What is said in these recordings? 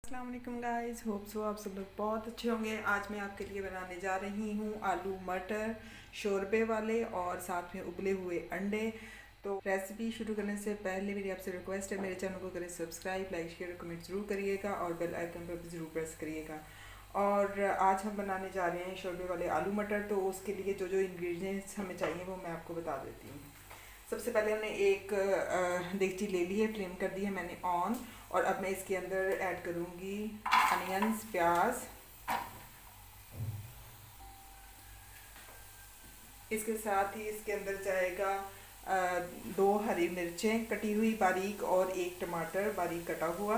अस्सलाम वालेकुम guys, hope so आप सब लोग बहुत अच्छे होंगे। आज मैं आपके लिए बनाने जा रही हूँ आलू मटर शोरबे वाले और साथ में उबले हुए अंडे। तो रेसिपी शुरू करने से पहले मेरी आपसे रिक्वेस्ट है, मेरे चैनल को करें सब्सक्राइब, लाइक शेयर कमेंट ज़रूर करिएगा और बेल आइकन पर भी ज़रूर प्रेस करिएगा। और आज हम बनाने जा रहे हैं शोरबे वाले आलू मटर। तो उसके लिए जो जो इंग्रेडिएंट्स हमें चाहिए वो मैं आपको बता देती हूँ। सबसे पहले हमने एक देगची ले ली है, फ्लेम कर दी है मैंने ऑन। और अब मैं इसके अंदर ऐड करूँगी अनियंस, प्याज। इसके साथ ही इसके अंदर जाएगा 2 हरी मिर्चें कटी हुई बारीक और 1 टमाटर बारीक कटा हुआ।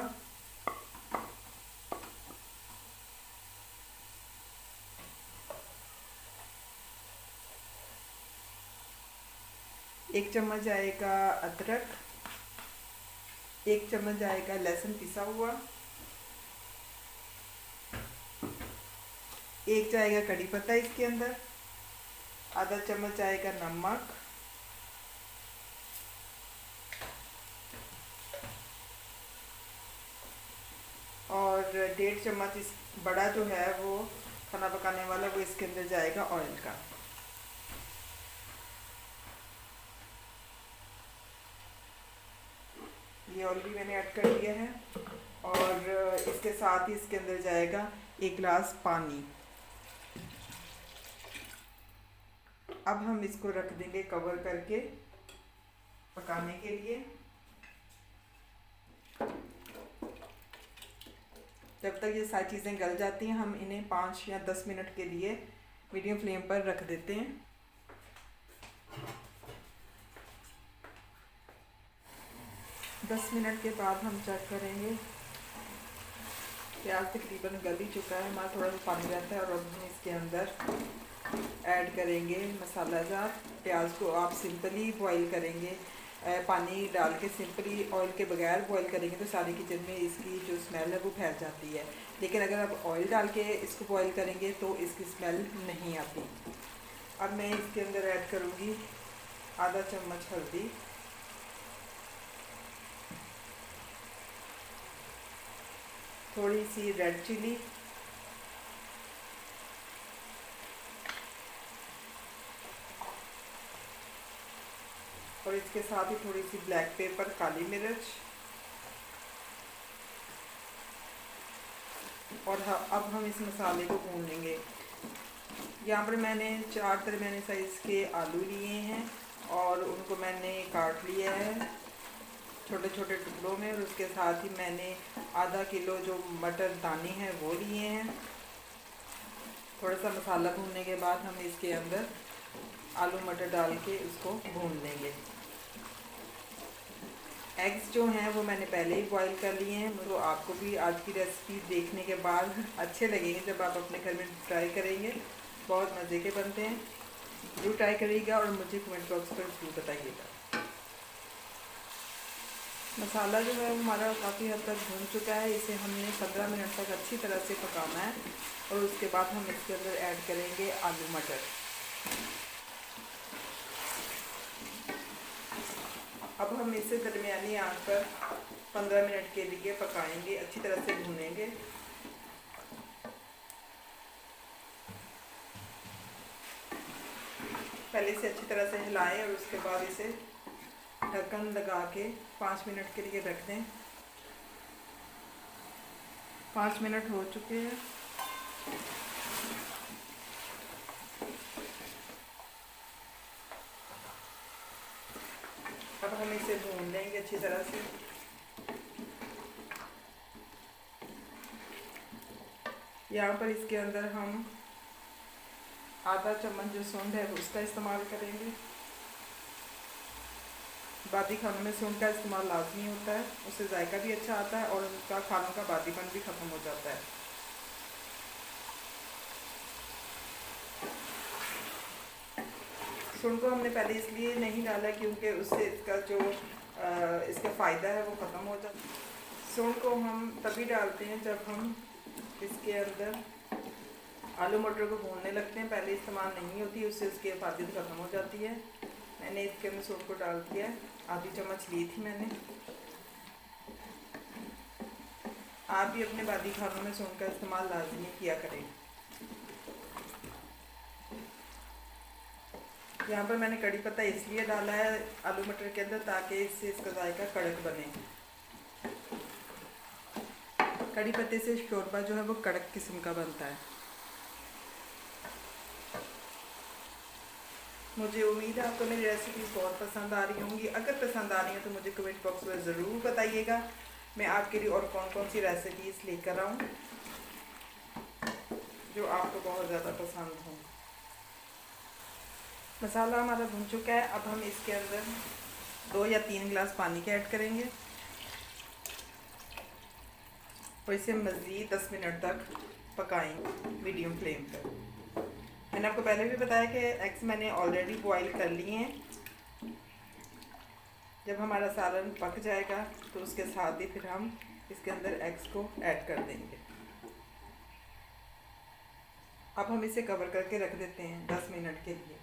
एक चम्मच जाएगा अदरक, 1 चम्मच जाएगा लहसुन पिसा हुआ, 1 जाएगा कड़ी पत्ता इसके अंदर, आधा चम्मच जाएगा नमक, और 1.5 चम्मच इस बड़ा जो है वो खाना पकाने वाला वो इसके अंदर जाएगा ऑयल का। ये ऑयल भी मैंने ऐड कर दिया है। और इसके साथ ही इसके अंदर जाएगा 1 गिलास पानी। अब हम इसको रख देंगे कवर करके पकाने के लिए। जब तक ये सारी चीज़ें गल जाती हैं हम इन्हें 5 या 10 मिनट के लिए मीडियम फ्लेम पर रख देते हैं। 10 मिनट के बाद हम चेक करेंगे। प्याज तकरीबन गल ही चुका है, हमारा थोड़ा सा पानी रहता है। और अब हम इसके अंदर ऐड करेंगे मसाला जार। प्याज को आप सिंपली बॉईल करेंगे, पानी डाल के सिंपली ऑयल के बगैर बॉईल करेंगे तो सारी किचन में इसकी जो स्मेल है वो फैल जाती है। लेकिन अगर आप ऑयल डाल के इसको बॉईल करेंगे तो इसकी स्मेल नहीं आती। अब मैं इसके अंदर ऐड करूँगी आधा चम्मच हल्दी, थोड़ी सी रेड चिली, और इसके साथ ही थोड़ी सी ब्लैक पेपर काली मिर्च। और अब हम इस मसाले को भून लेंगे। यहाँ पर मैंने 4 दरमियाने साइज़ के आलू लिए हैं और उनको मैंने काट लिया है छोटे छोटे टुकड़ों में। और उसके साथ ही मैंने आधा किलो जो मटर दाने हैं वो लिए हैं। थोड़ा सा मसाला भूनने के बाद हम इसके अंदर आलू मटर डाल के उसको भून लेंगे। एग्स जो हैं वो मैंने पहले ही बॉईल कर लिए हैं। तो आपको भी आज की रेसिपी देखने के बाद अच्छे लगेंगे जब आप अपने घर में ट्राई करेंगे। बहुत मज़े के बनते हैं, ज़रूर ट्राई करिएगा और मुझे कमेंट बॉक्स पर ज़रूर बताइएगा। मसाला जो है हमारा काफ़ी हद तक भून चुका है। इसे हमने 15 मिनट तक अच्छी तरह से पकाना है। और उसके बाद हम इसके अंदर ऐड करेंगे आलू मटर। अब हम इसे दरमियानी आंच पर 15 मिनट के लिए पकाएंगे, अच्छी तरह से भूनेंगे। पहले इसे अच्छी तरह से हिलाएं और उसके बाद इसे ढक्कन लगा के 5 मिनट के लिए रख दें। 5 मिनट हो चुके हैं। अब हम इसे भून लेंगे अच्छी तरह से। यहाँ पर इसके अंदर हम आधा चम्मच जो सूंड है उसका इस्तेमाल करेंगे। बादी खानों में सूंड का इस्तेमाल लाजमी होता है, उससे जायका भी अच्छा आता है और उनका खानों का बादीपन भी ख़त्म हो जाता है। सूंड को हमने पहले इसलिए नहीं डाला क्योंकि उससे इसका जो इसका फ़ायदा है वो ख़त्म हो जाता है। सूंड को हम तभी डालते हैं जब हम इसके अंदर आलू मटर को भूनने लगते हैं, पहले इस्तेमाल नहीं होती, उससे उसकी हिफाजत ख़त्म हो जाती है। मैंने इसके अंदर सूंड को डाल दिया है, आधी चम्मच ली थी मैंने। आप भी अपने बादी खानों में सौंफ का इस्तेमाल लाजमी किया करें। यहाँ पर मैंने कड़ी पत्ता इसलिए डाला है आलू मटर के अंदर ताकि इससे इसका जायका कड़क बने। कड़ी पत्ते से शोरबा जो है वो कड़क किस्म का बनता है। मुझे उम्मीद है आपको मेरी रेसिपीज़ बहुत पसंद आ रही होंगी। अगर पसंद आ रही हैं तो मुझे कमेंट बॉक्स में ज़रूर बताइएगा मैं आपके लिए और कौन कौन सी रेसिपीज़ लेकर आऊँ जो आपको बहुत ज़्यादा पसंद हो। मसाला हमारा भुन चुका है। अब हम इसके अंदर 2 या 3 गिलास पानी के ऐड करेंगे और इसे मज़ीद 10 मिनट तक पकाएं मीडियम फ्लेम पर। मैंने आपको पहले भी बताया कि एग्स मैंने ऑलरेडी बॉईल कर लिए हैं। जब हमारा सालन पक जाएगा तो उसके साथ ही फिर हम इसके अंदर एग्स को ऐड कर देंगे। अब हम इसे कवर करके रख देते हैं 10 मिनट के लिए।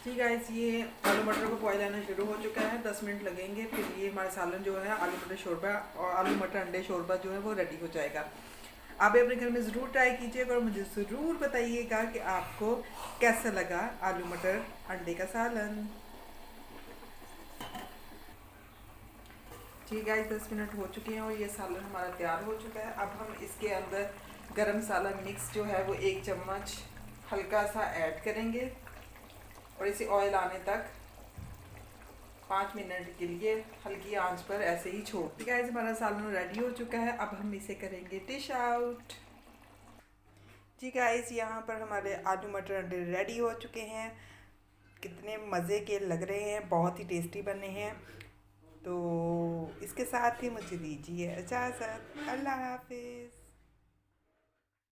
ठीक है, ये आलू मटर को बॉयल आना शुरू हो चुका है। 10 मिनट लगेंगे फिर ये हमारा सालन जो है आलू मटर शोरबा और आलू मटर अंडे शोरबा जो है वो रेडी हो जाएगा। आप अपने घर में ज़रूर ट्राई कीजिएगा और मुझे ज़रूर बताइएगा कि आपको कैसा लगा आलू मटर अंडे का सालन। ठीक है, 10 मिनट हो चुके हैं और ये सालन हमारा तैयार हो चुका है। अब हम इसके अंदर गरम मसाला मिक्स जो है वो 1 चम्मच हल्का सा ऐड करेंगे और इसे ऑयल आने तक 5 मिनट के लिए हल्की आंच पर ऐसे ही छोड़। ठीक है, हमारा सालन रेडी हो चुका है। अब हम इसे करेंगे डिश आउट। जी गाइस, यहाँ पर हमारे आलू मटर अंडे रेडी हो चुके हैं। कितने मज़े के लग रहे हैं, बहुत ही टेस्टी बने हैं। तो इसके साथ ही मुझे दीजिए इजाज़त। अल्लाह हाफिज़।